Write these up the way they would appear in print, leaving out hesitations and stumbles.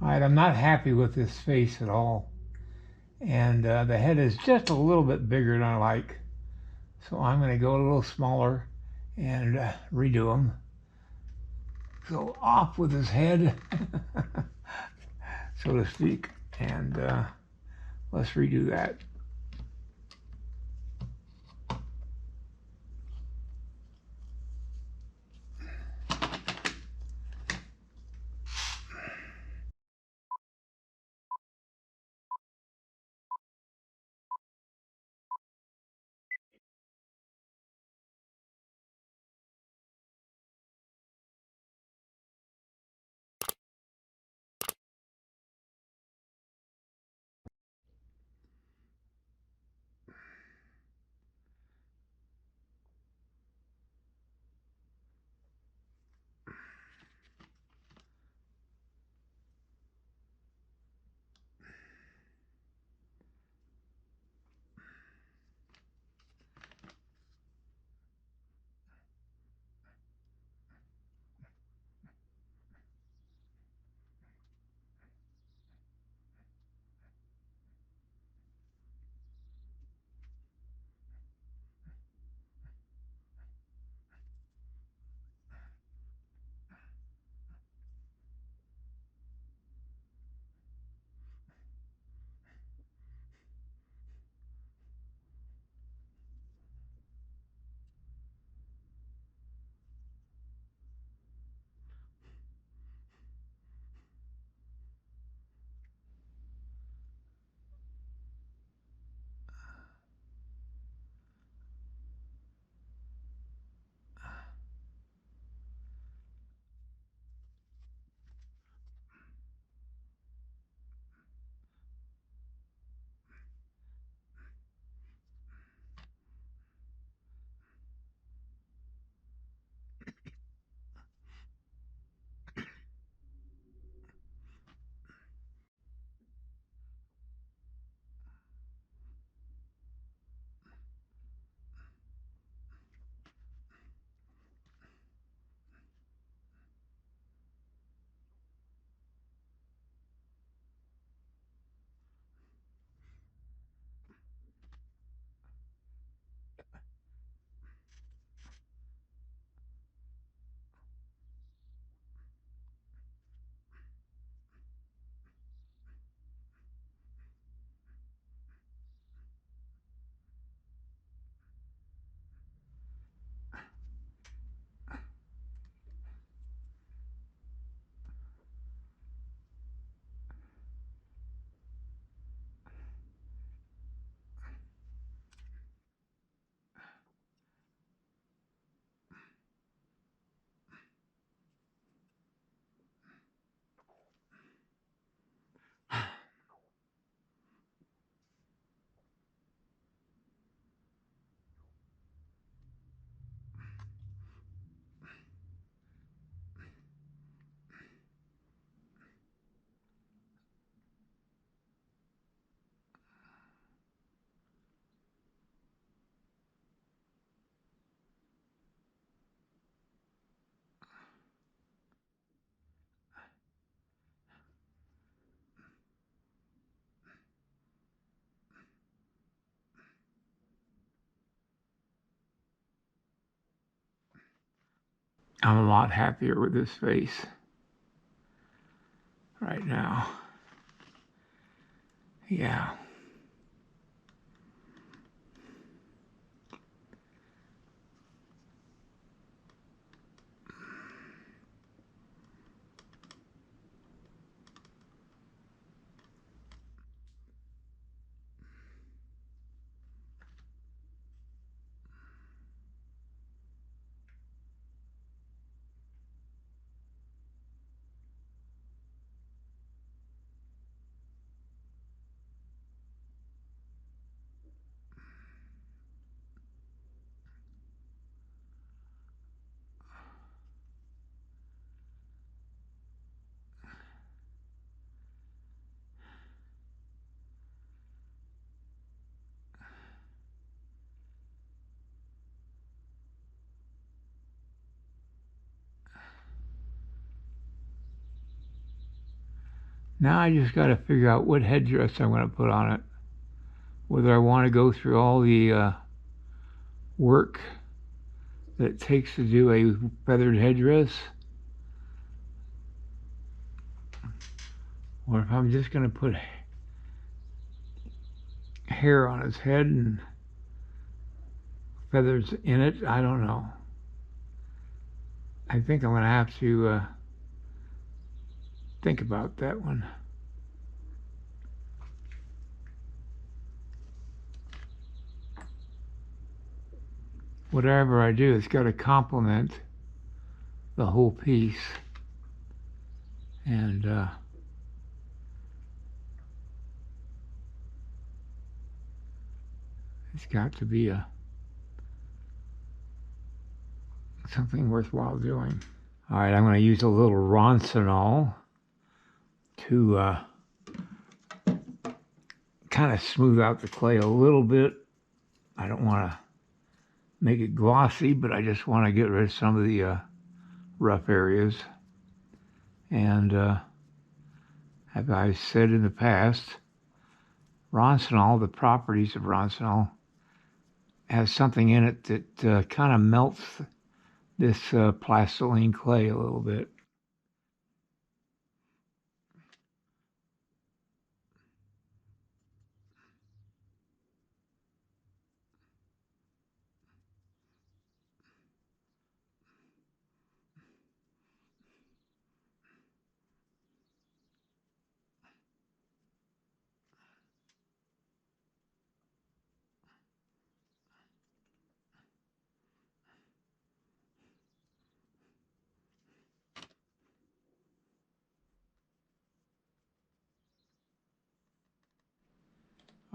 All right, I'm not happy with this face at all. And the head is just a little bit bigger than I like. So I'm going to go a little smaller and redo him. So off with his head, so to speak. And let's redo that. I'm a lot happier with this face right now. Yeah. Now I just got to figure out what headdress I'm going to put on it. Whether I want to go through all the work that it takes to do a feathered headdress, or if I'm just going to put hair on his head and feathers in it. I don't know. I think I'm going to have to think about that one. Whatever I do, it's got to complement the whole piece. And it's got to be something worthwhile doing. All right, I'm going to use a little Roncinol to kind of smooth out the clay a little bit. I don't want to make it glossy, but I just want to get rid of some of the rough areas. And as I've said in the past, Roncinol, the properties of Roncinol, has something in it that kind of melts this plastiline clay a little bit.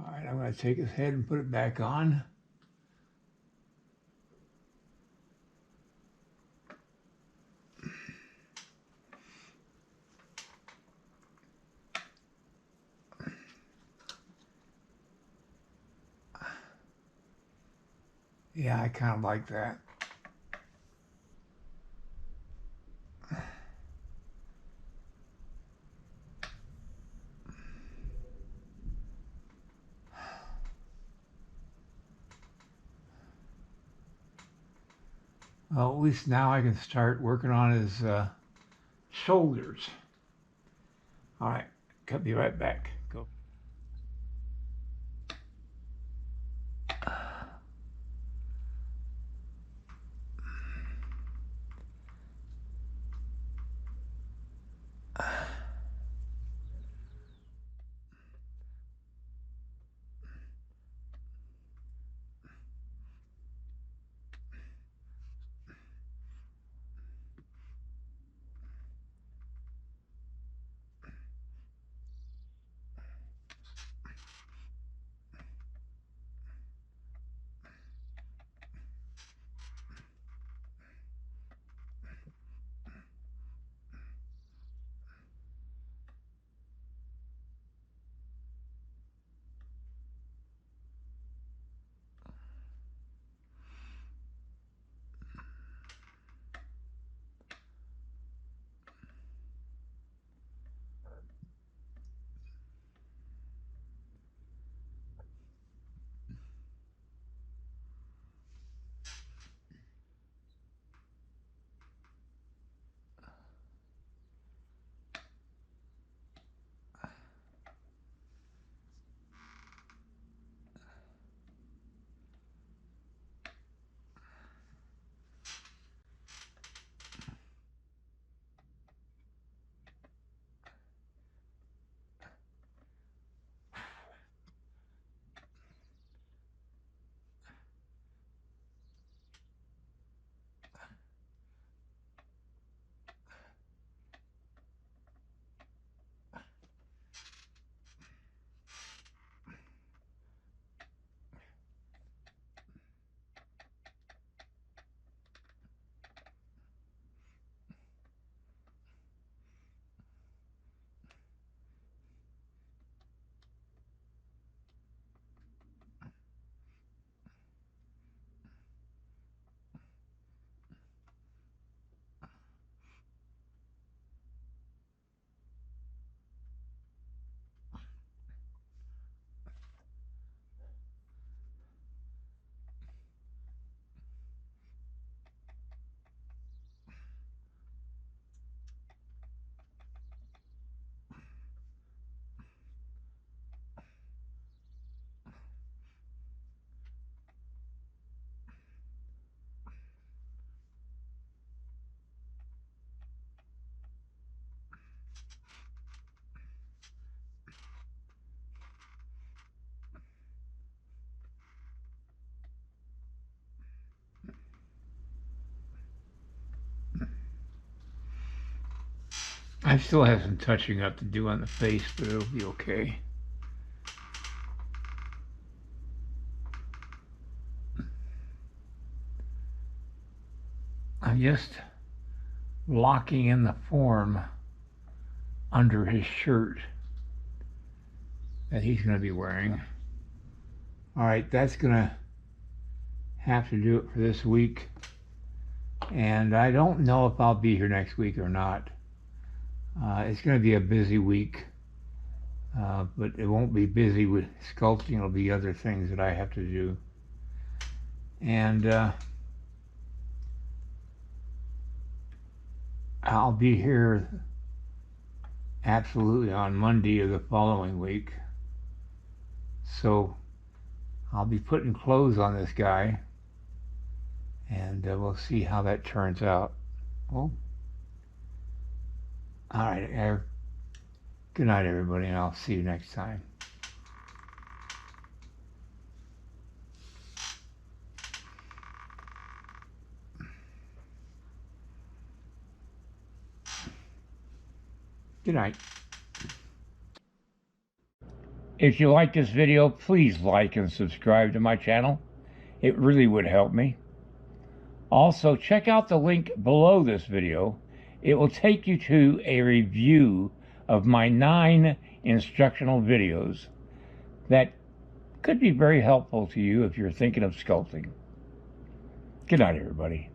All right, I'm going to take his head and put it back on. Yeah, I kind of like that. Well, at least now I can start working on his shoulders. All right, be right back. Go. I still have some touching up to do on the face, but it'll be okay. I'm just locking in the form under his shirt that he's going to be wearing. All right, that's going to have to do it for this week. And I don't know if I'll be here next week or not. It's going to be a busy week, but it won't be busy with sculpting. It'll be other things that I have to do. And I'll be here absolutely on Monday of the following week. So I'll be putting clothes on this guy, and we'll see how that turns out. Well, all right. Good night, everybody, and I'll see you next time. Good night. If you like this video, please like and subscribe to my channel. It really would help me. Also, check out the link below this video. It will take you to a review of my 9 instructional videos that could be very helpful to you if you're thinking of sculpting. Good night, everybody.